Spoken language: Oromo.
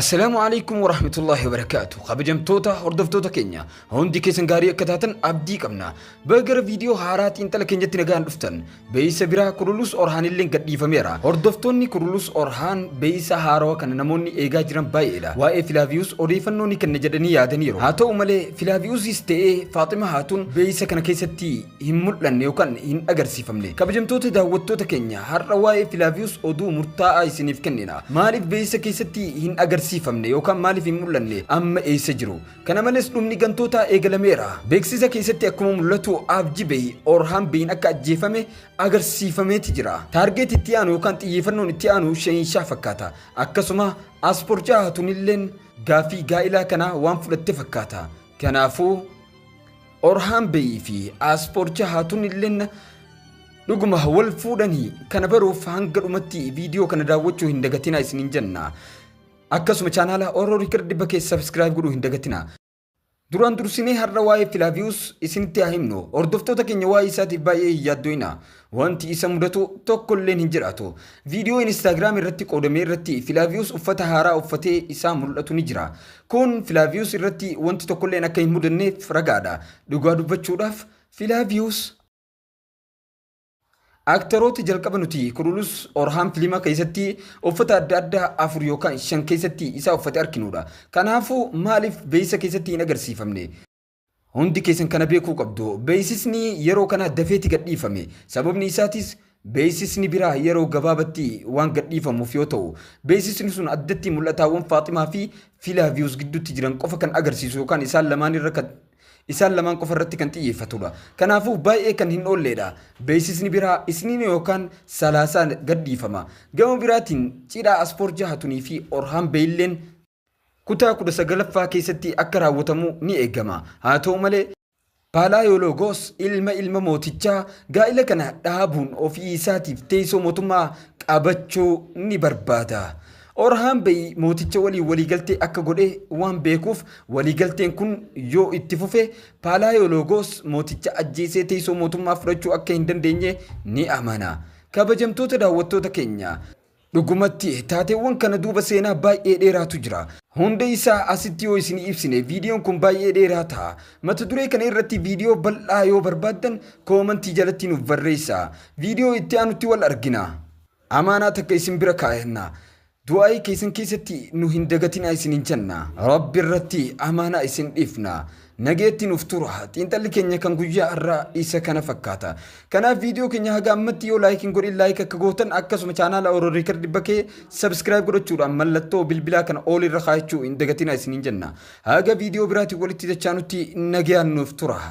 السلام عليكم ورحمة الله وبركاته. خبجمتوتا هردفتوتا كينيا هوندي كيسن غاري كتاتن أبدي كمنا بغر فيديو هارات انتلا كينيا تنغان دفتن بيسا برا كرولوس أورهان اللين قد يفميرا هردفتوني كرولوس أورهان بيسا هاروا كان نموني إيغا جرم بايلا واي فيلافيوس أوريفنوني كان نجدني يادنيرو هاتو مالي فيلافيوس يستيئي فاطمة هاتون بيسا كان كيستي همول لن يوكان هن أغرسي فملي خبجمتوتا داوتوتا كينيا هر واي فيلافيوس أودو مرتاء يسنيف كننا مالف بيسا كيستي هن agarsiifamne yookaan maaliif hin mul'anne amma eessa jiru kana malees dhumni gantoota eegalameera beeksisa keessatti akkuma mul'atu abjibee orhaan beeyin akka ajjeefame agarsiifameeti jira taargeet itti aanu yookaan xiyyeeffannoon itti aanu sheenshaa fakkaata akkasuma aspoorchaa hatunilleen gaafii gaa'ilaa kana waan fudhatte fakkaata kanaafuu orhaan beeyi fi aspoorchaa hatunilleen dhuguma wal fuudhanii kana baruuf hanga dhumatti viidiyoo kana daawwachuu hin dagatinaa isiniin jenna akkasuma channel Oro Record dibake subscribe godhu hin dagatina duraan dursinee har'a waa'ee Flavius isinitti himnu hordoftoota keenya waa'ee isaati baay'ee yaaddoina wanti isa mudatu tokkolleen hin jiraatu viidiyoo Instagram irratti qoodamee irratti Flavius uffata haaraa uffatee isaa mul'atu ni jira kun Flavius irratti wanti tokkolleen akka hin mudanneef ragaadha dhugaa dubbachuudhaaf Flavius Aktarooti jalqaba nuti kurulus orhaan filima keessatti uffata adda addaa afur yookaan shan keessatti isa uffate arkinuudha kanaafuu maaliif beeysa keessatti hin agarsiifamne hundi keessan kana beekuu qabdu beeysisni yeroo kana dafeeti gadhiifame sababni isaatis beeysisni biraa yeroo gabaabatti waan gadhiifamuuf yoo ta'u beeysisni sun addatti mul'ataawwan Faaximaa fi Flavius gidduutti jiran qofa kan agarsiisu yookaan isaan lamaan qofa irratti kan xiyyeeffatudha kanaafuu baay'ee kan hin oolleedha beeysisni biraa isniin yookaan salaasaan gadhiifama gama biraatiin cidhaa aspoorchaa hatunii fi orhaan beeyilleen kutaa 19ffaa keessatti akka raawwatamu ni eegama haa ta'u malee Palaayologos ilma mootichaa gaa'ila kana dhaabuun ofii isaatiif teessoo mootummaa qabachuu ni barbaada Orhaan beey mooticha waliigaltee akka godhe waan beekuuf waliigalteen kun yoo itti fufe Palaayologos mooticha ajjeesee teessoo mootummaa fudhachuu akka hin dandeenye ni amana kabajamtoota daawwattoota keenya dhugumatti taateewwan kana duuba seenaa baay'ee dheeraatu jira hunda isaa asitti yoo isin ibsine viidiyoon kun baay'ee dheeraa ta'a mata duree kana irratti viidiyoo bal'aa yoo barbaaddan koomentii jalatti nuuf barreessaa viidiyoo itti aanutti wal argina amaanaa takka isin bira kaayanna du'aayi keessan keessatti nu hin dagatinaa isinin jenna rabbi irratti amaanaa isin dhiifna nageetti nuuf tura xiinxalli keenya kan guyyaa irraa isa kana fakkaata kanaaf viidiyoo keenya haga ammatti yoo laayikiin godhin laayik akka gootan akkasuma chaanaala Oro Record dibakee subscribe godhachuudhaan mallattoo bilbilaa kana ol irra kaayachuu hin dagatinaa isinin jenna haga viidiyoo biraatiin walitti dachaanutti nagayaan nuuf tura